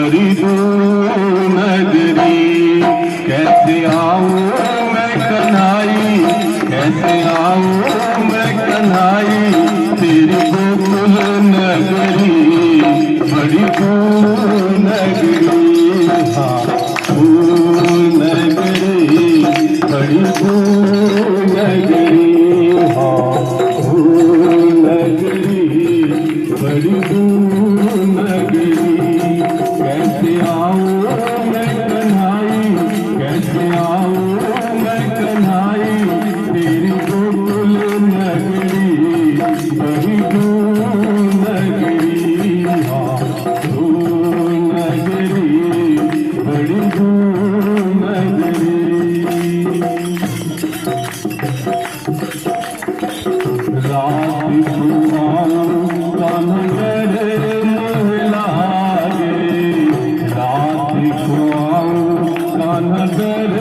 बड़ी दूर नगरी। कैसे आऊं मैं कन्हाई, कैसे आऊं मैं कन्हाई, तेरी गोकुल नगरी, बड़ी दूर नगरी। हाँ दूर नगरी, बड़ी दूर नगरी। हाँ दूर नगरी, बड़ी दूर नगरी। कैसे आऊं मैं कन्हाई, कैसे आऊं मैं कन्हाई, तेरी गोकुल नगरी, बड़ी दूर नगरी। हाँ दूर नगरी, बड़ी दूर नगरी। रात को आऊं कान्हा मेरे मुँह लागे, रात को आऊं कान्हा मेरे